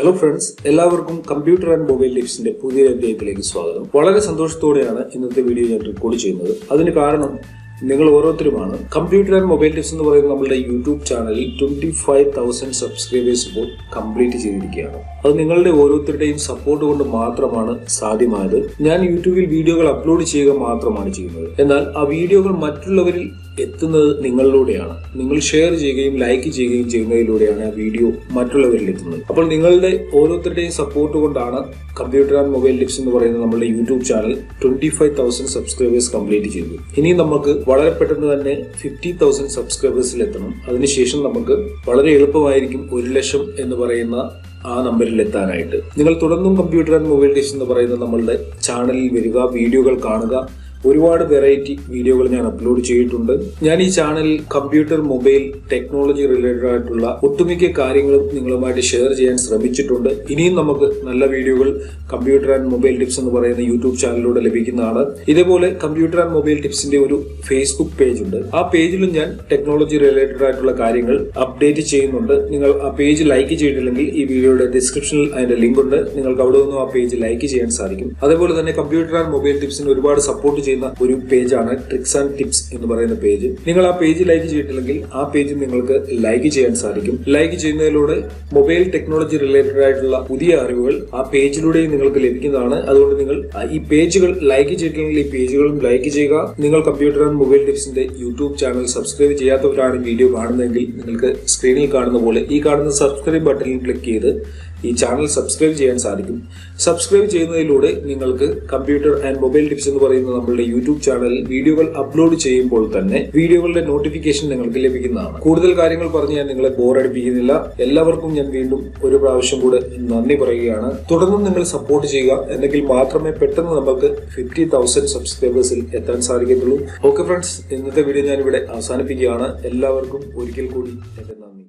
Hello friends, എല്ലാവർക്കും computer and mobile ടിപ്സിന്റെ പുതിയ അധ്യായത്തിലേക്ക് സ്വാഗതം. വളരെ സന്തോഷത്തോടെയാണ് ഇന്നത്തെ വീഡിയോ ഞാൻ റെക്കോർഡ് ചെയ്യുന്നത്. അതിന് കാരണം നിങ്ങൾ ഓരോരുത്തരുമാണ്. കമ്പ്യൂട്ടർ ആൻഡ് മൊബൈൽ ടിപ്സ് എന്ന് പറയുന്ന നമ്മുടെ യൂട്യൂബ് ചാനലിൽ 25,000 സബ്സ്ക്രൈബേഴ്സ് ഇപ്പോൾ കംപ്ലീറ്റ് ചെയ്തിരിക്കുകയാണ്. അത് നിങ്ങളുടെ ഓരോരുത്തരുടെയും സപ്പോർട്ട് കൊണ്ട് മാത്രമാണ് സാധ്യമായത്. ഞാൻ യൂട്യൂബിൽ വീഡിയോകൾ അപ്ലോഡ് ചെയ്യുക മാത്രമാണ് ചെയ്യുന്നത്. എന്നാൽ ആ വീഡിയോകൾ മറ്റുള്ളവരിൽ എത്തുന്നത് നിങ്ങളിലൂടെയാണ്. നിങ്ങൾ ഷെയർ ചെയ്യുകയും ലൈക്ക് ചെയ്യുകയും ചെയ്യുന്നതിലൂടെയാണ് ആ വീഡിയോ മറ്റുള്ളവരിൽ എത്തുന്നത്. അപ്പോൾ നിങ്ങളുടെ ഓരോരുത്തരുടെയും സപ്പോർട്ട് കൊണ്ടാണ് കമ്പ്യൂട്ടർ ആൻഡ് മൊബൈൽ ടിപ്സ് എന്ന് പറയുന്ന നമ്മുടെ യൂട്യൂബ് ചാനൽ 25,000 സബ്സ്ക്രൈബേഴ്സ് കംപ്ലീറ്റ് ചെയ്തു. ഇനി നമുക്ക് വളരെ പെട്ടെന്ന് തന്നെ 50,000 സബ്സ്ക്രൈബേഴ്സിൽ എത്തണം. അതിനുശേഷം നമുക്ക് വളരെ എളുപ്പമായിരിക്കും 1,00,000 എന്ന് പറയുന്ന ആ നമ്പറിൽ എത്താനായിട്ട്. നിങ്ങൾ തുടർന്നും കമ്പ്യൂട്ടർ ആൻഡ് മൊബൈൽ ടിപ്സ് എന്ന് പറയുന്ന നമ്മളുടെ ചാനലിൽ വരിക, വീഡിയോകൾ കാണുക. ഒരുപാട് വെറൈറ്റി വീഡിയോകൾ ഞാൻ അപ്ലോഡ് ചെയ്തിട്ടുണ്ട്. ഞാൻ ഈ ചാനലിൽ കമ്പ്യൂട്ടർ, മൊബൈൽ, ടെക്നോളജി റിലേറ്റഡ് ആയിട്ടുള്ള ഒട്ടുമിക്ക കാര്യങ്ങളും നിങ്ങളുമായിട്ട് ഷെയർ ചെയ്യാൻ ശ്രമിച്ചിട്ടുണ്ട്. ഇനിയും നമുക്ക് നല്ല വീഡിയോകൾ കമ്പ്യൂട്ടർ ആൻഡ് മൊബൈൽ ടിപ്സ് എന്ന് പറയുന്ന യൂട്യൂബ് ചാനലിലൂടെ ലഭിക്കുന്നതാണ്. ഇതേപോലെ കമ്പ്യൂട്ടർ ആൻഡ് മൊബൈൽ ടിപ്സിന്റെ ഒരു ഫേസ്ബുക്ക് പേജ് ഉണ്ട്. ആ പേജിലും ഞാൻ ടെക്നോളജി റിലേറ്റഡ് ആയിട്ടുള്ള കാര്യങ്ങൾ അപ്ഡേറ്റ് ചെയ്യുന്നുണ്ട്. നിങ്ങൾ ആ പേജ് ലൈക്ക് ചെയ്തിട്ടില്ലെങ്കിൽ ഈ വീഡിയോയുടെ ഡിസ്ക്രിപ്ഷനിൽ അതിന്റെ ലിങ്ക് ഉണ്ട്. നിങ്ങൾക്ക് അവിടെ നിന്നും ആ പേജ് ലൈക്ക് ചെയ്യാൻ സാധിക്കും. അതേപോലെ തന്നെ കമ്പ്യൂട്ടർ ആൻഡ് മൊബൈൽ ടിപ്സിന് ഒരുപാട് സപ്പോർട്ട് ചെയ്യുന്ന ഒരു പേജാണ് ട്രിക്സ് ആൻഡ് ടിപ്സ് എന്ന് പറയുന്ന പേജ്. നിങ്ങൾ ആ പേജ് ലൈക്ക് ചെയ്തിട്ടില്ലെങ്കിൽ ആ പേജ് നിങ്ങൾക്ക് ലൈക്ക് ചെയ്യാൻ സാധിക്കും. ലൈക്ക് ചെയ്യുന്നതിലൂടെ മൊബൈൽ ടെക്നോളജി റിലേറ്റഡ് ആയിട്ടുള്ള പുതിയ അറിവുകൾ ആ പേജിലൂടെയും നിങ്ങൾക്ക് ലഭിക്കുന്നതാണ്. അതുകൊണ്ട് നിങ്ങൾ ഈ പേജുകൾ ലൈക്ക് ചെയ്തിട്ടില്ലെങ്കിൽ ഈ പേജുകളും ലൈക്ക് ചെയ്യുക. നിങ്ങൾ കമ്പ്യൂട്ടർ ആൻഡ് മൊബൈൽ ടിപ്സിന്റെ യൂട്യൂബ് ചാനൽ സബ്സ്ക്രൈബ് ചെയ്യാത്തവരാണ് വീഡിയോ കാണുന്നതെങ്കിൽ നിങ്ങൾക്ക് സ്ക്രീനിൽ കാണുന്ന പോലെ ഈ കാണുന്ന സബ്സ്ക്രൈബ് ബട്ടണിൽ ക്ലിക്ക് ചെയ്ത് ഈ ചാനൽ സബ്സ്ക്രൈബ് ചെയ്യാൻ സാധിക്കും. സബ്സ്ക്രൈബ് ചെയ്യുന്നതിലൂടെ നിങ്ങൾക്ക് കമ്പ്യൂട്ടർ ആൻഡ് മൊബൈൽ ടിപ്സ് എന്ന് പറയുന്ന നമ്മളുടെ യൂട്യൂബ് ചാനലിൽ വീഡിയോകൾ അപ്ലോഡ് ചെയ്യുമ്പോൾ തന്നെ വീഡിയോകളുടെ നോട്ടിഫിക്കേഷൻ നിങ്ങൾക്ക് ലഭിക്കുന്നതാണ്. കൂടുതൽ കാര്യങ്ങൾ പറഞ്ഞ് ഞാൻ നിങ്ങളെ ബോറടിപ്പിക്കുന്നില്ല. എല്ലാവർക്കും ഞാൻ വീണ്ടും ഒരു പ്രാവശ്യം കൂടെ നന്ദി പറയുകയാണ്. തുടർന്നും നിങ്ങൾ സപ്പോർട്ട് ചെയ്യുക. എന്നെങ്കിൽ മാത്രമേ പെട്ടെന്ന് നമുക്ക് 50,000 സബ്സ്ക്രൈബേഴ്സിൽ എത്താൻ സാധിക്കത്തുള്ളൂ. ഓക്കെ ഫ്രണ്ട്സ്, ഇന്നത്തെ വീഡിയോ ഞാൻ ഇവിടെ അവസാനിപ്പിക്കുകയാണ്. എല്ലാവർക്കും ഒരിക്കൽ കൂടി എന്റെ നന്ദി.